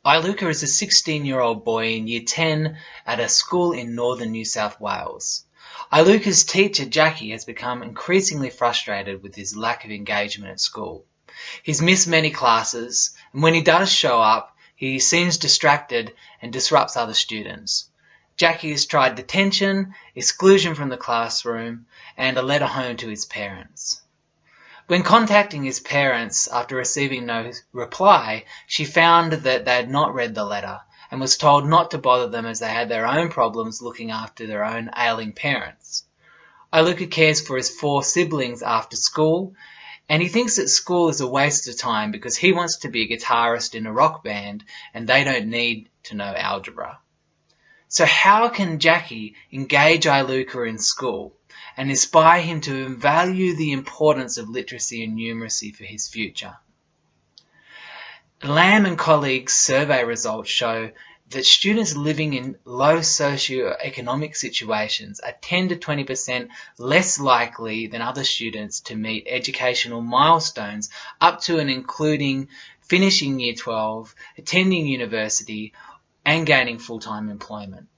Iluka is a 16-year-old boy in Year 10 at a school in northern New South Wales. Iluka's teacher, Jackie, has become increasingly frustrated with his lack of engagement at school. He's missed many classes, and when he does show up, he seems distracted and disrupts other students. Jackie has tried detention, exclusion from the classroom, and a letter home to his parents. When contacting his parents after receiving no reply, she found that they had not read the letter and was told not to bother them as they had their own problems looking after their own ailing parents. Iluka cares for his 4 siblings after school, and he thinks that school is a waste of time because he wants to be a guitarist in a rock band and they don't need to know algebra. So how can Jackie engage Iluka in school and inspire him to value the importance of literacy and numeracy for his future? Lamb and colleagues' survey results show that students living in low socioeconomic situations are 10 to 20% less likely than other students to meet educational milestones up to and including finishing Year 12, attending university, and gaining full-time employment.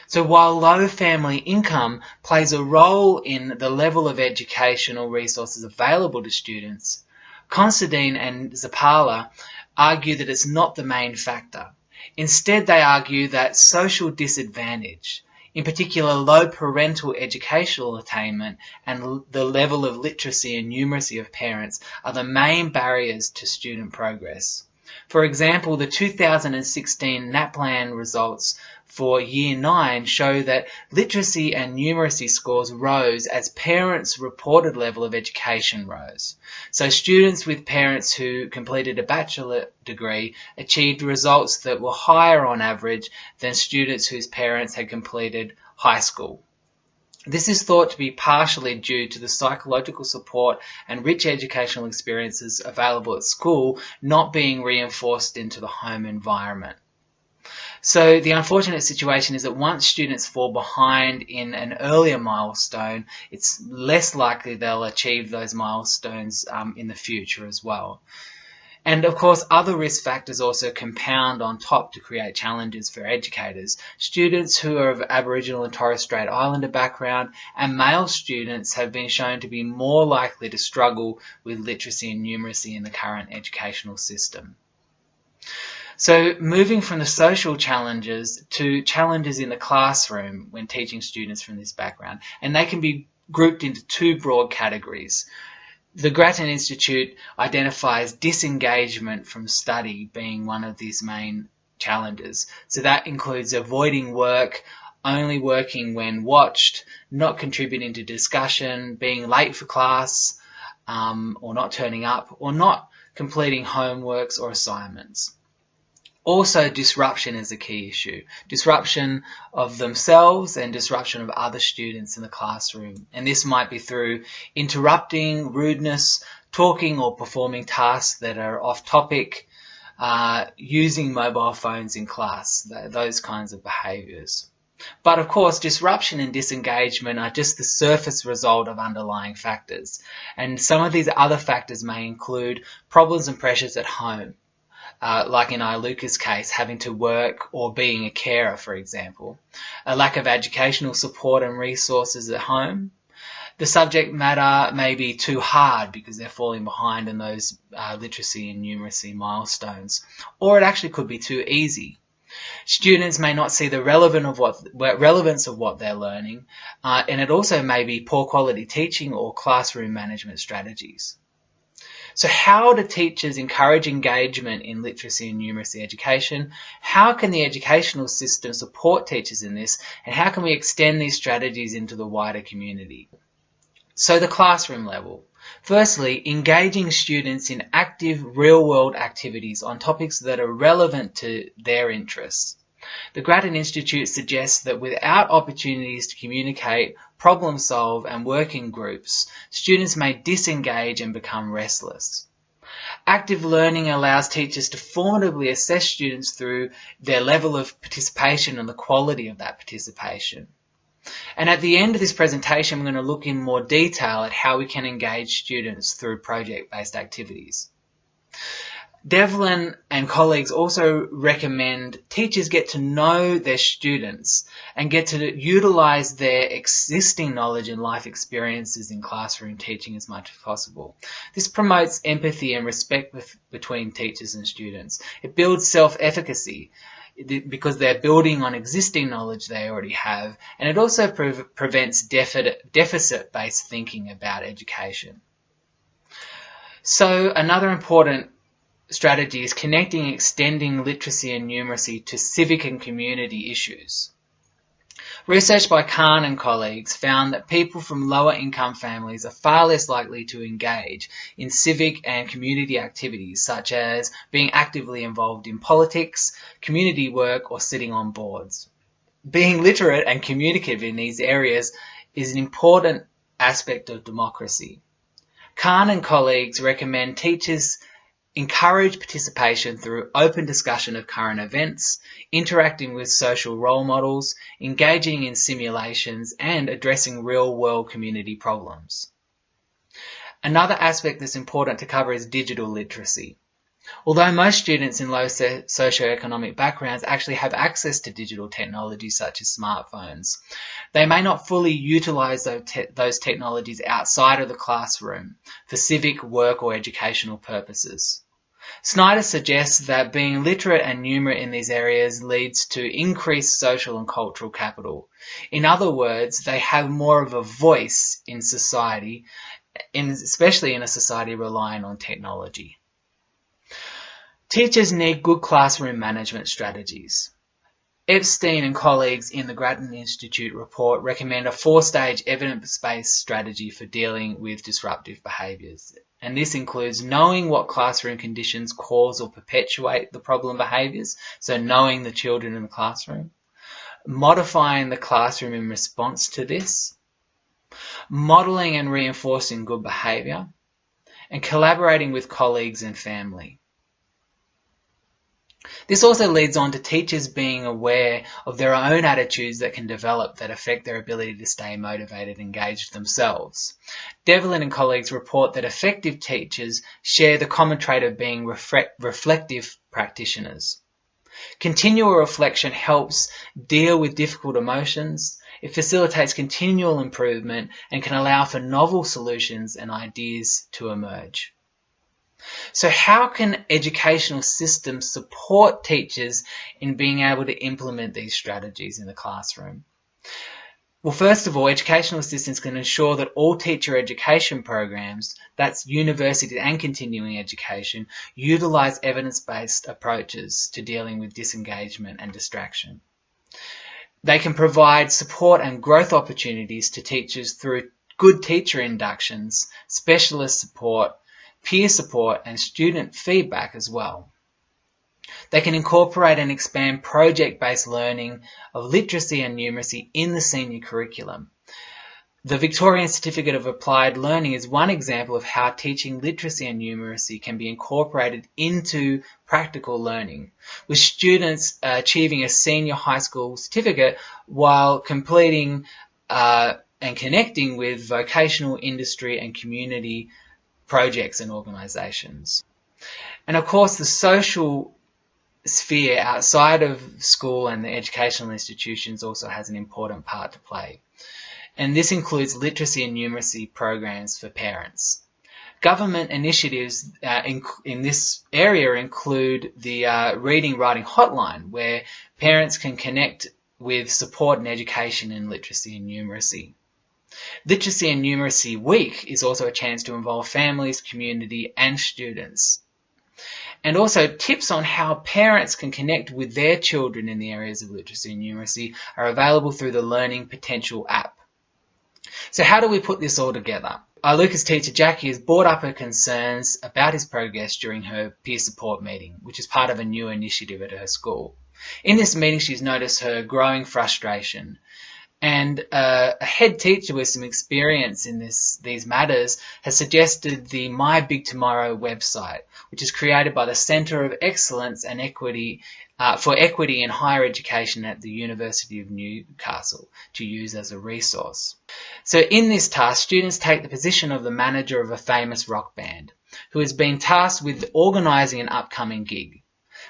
So while low family income plays a role in the level of educational resources available to students, Considine and Zappala argue that it's not the main factor. Instead, they argue that social disadvantage, in particular low parental educational attainment and the level of literacy and numeracy of parents, are the main barriers to student progress. For example, the 2016 NAPLAN results for Year 9 show that literacy and numeracy scores rose as parents' reported level of education rose. So students with parents who completed a bachelor degree achieved results that were higher on average than students whose parents had completed high school. This is thought to be partially due to the psychological support and rich educational experiences available at school not being reinforced into the home environment. So the unfortunate situation is that once students fall behind in an earlier milestone, it's less likely they'll achieve those milestones in the future as well. And of course, other risk factors also compound on top to create challenges for educators. Students who are of Aboriginal and Torres Strait Islander background and male students have been shown to be more likely to struggle with literacy and numeracy in the current educational system. So moving from the social challenges to challenges in the classroom when teaching students from this background, and they can be grouped into 2 broad categories. The Grattan Institute identifies disengagement from study being one of these main challenges. So that includes avoiding work, only working when watched, not contributing to discussion, being late for class, or not turning up, or not completing homeworks or assignments. Also, disruption is a key issue. Disruption of themselves and disruption of other students in the classroom. And this might be through interrupting, rudeness, talking or performing tasks that are off topic, using mobile phones in class, those kinds of behaviours. But of course, disruption and disengagement are just the surface result of underlying factors. And some of these other factors may include problems and pressures at home. Like in Iluka's case, having to work or being a carer, for example. A lack of educational support and resources at home. The subject matter may be too hard because they're falling behind in those literacy and numeracy milestones. Or it actually could be too easy. Students may not see the relevance of what they're learning, and it also may be poor quality teaching or classroom management strategies. So how do teachers encourage engagement in literacy and numeracy education? How can the educational system support teachers in this? And how can we extend these strategies into the wider community? So the classroom level. Firstly, engaging students in active real-world activities on topics that are relevant to their interests. The Grattan Institute suggests that without opportunities to communicate, problem solve and work in groups, students may disengage and become restless. Active learning allows teachers to formatively assess students through their level of participation and the quality of that participation. And at the end of this presentation, we're going to look in more detail at how we can engage students through project-based activities. Devlin and colleagues also recommend teachers get to know their students and get to utilize their existing knowledge and life experiences in classroom teaching as much as possible. This promotes empathy and respect between teachers and students. It builds self-efficacy because they're building on existing knowledge they already have, and it also prevents deficit-based thinking about education. So another important strategy is connecting and extending literacy and numeracy to civic and community issues. Research by Khan and colleagues found that people from lower income families are far less likely to engage in civic and community activities such as being actively involved in politics, community work, or sitting on boards. Being literate and communicative in these areas is an important aspect of democracy. Khan and colleagues recommend teachers encourage participation through open discussion of current events, interacting with social role models, engaging in simulations, and addressing real-world community problems. Another aspect that's important to cover is digital literacy. Although most students in low socioeconomic backgrounds actually have access to digital technology such as smartphones, they may not fully utilize those technologies outside of the classroom for civic, work, or educational purposes. Snyder suggests that being literate and numerate in these areas leads to increased social and cultural capital. In other words, they have more of a voice in society, especially in a society relying on technology. Teachers need good classroom management strategies. Epstein and colleagues in the Grattan Institute report recommend a 4-stage evidence-based strategy for dealing with disruptive behaviours. And this includes knowing what classroom conditions cause or perpetuate the problem behaviours, so knowing the children in the classroom, modifying the classroom in response to this, modelling and reinforcing good behaviour, and collaborating with colleagues and family. This also leads on to teachers being aware of their own attitudes that can develop that affect their ability to stay motivated and engaged themselves. Devlin and colleagues report that effective teachers share the common trait of being reflective practitioners. Continual reflection helps deal with difficult emotions. It facilitates continual improvement and can allow for novel solutions and ideas to emerge. So how can educational systems support teachers in being able to implement these strategies in the classroom? Well, first of all, educational systems can ensure that all teacher education programs, that's university and continuing education, utilize evidence-based approaches to dealing with disengagement and distraction. They can provide support and growth opportunities to teachers through good teacher inductions, specialist support, peer support, and student feedback as well. They can incorporate and expand project-based learning of literacy and numeracy in the senior curriculum. The Victorian Certificate of Applied Learning is one example of how teaching literacy and numeracy can be incorporated into practical learning, with students achieving a senior high school certificate while completing and connecting with vocational, industry, and community projects and organisations. And of course, the social sphere outside of school and the educational institutions also has an important part to play. And this includes literacy and numeracy programs for parents. Government initiatives in this area include the Reading Writing Hotline, where parents can connect with support and education in literacy and numeracy. Literacy and Numeracy Week is also a chance to involve families, community, and students. And also tips on how parents can connect with their children in the areas of literacy and numeracy are available through the Learning Potential app. So how do we put this all together? Our Lucas teacher Jackie has brought up her concerns about his progress during her peer support meeting, which is part of a new initiative at her school. In this meeting, she's noticed her growing frustration. And a head teacher with some experience in these matters has suggested the My Big Tomorrow website, which is created by the Centre of Excellence and Equity for Equity in Higher Education at the University of Newcastle, to use as a resource. So in this task, students take the position of the manager of a famous rock band. who has been tasked with organising an upcoming gig.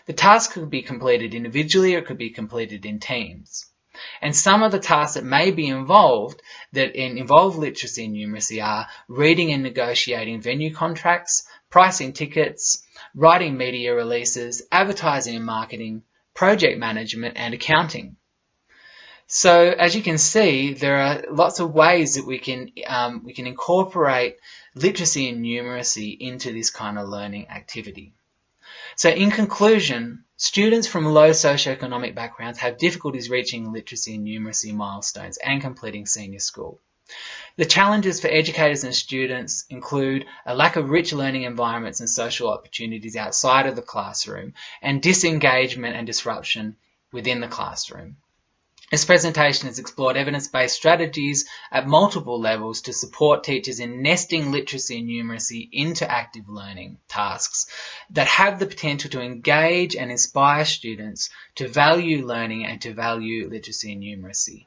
The task could be completed individually or it could be completed in teams. And some of the tasks that may be involved that involve literacy and numeracy are reading and negotiating venue contracts, pricing tickets, writing media releases, advertising and marketing, project management and accounting. So as you can see, there are lots of ways that we can incorporate literacy and numeracy into this kind of learning activity. So in conclusion, students from low socioeconomic backgrounds have difficulties reaching literacy and numeracy milestones and completing senior school. The challenges for educators and students include a lack of rich learning environments and social opportunities outside of the classroom, and disengagement and disruption within the classroom. This presentation has explored evidence-based strategies at multiple levels to support teachers in nesting literacy and numeracy into active learning tasks that have the potential to engage and inspire students to value learning and to value literacy and numeracy.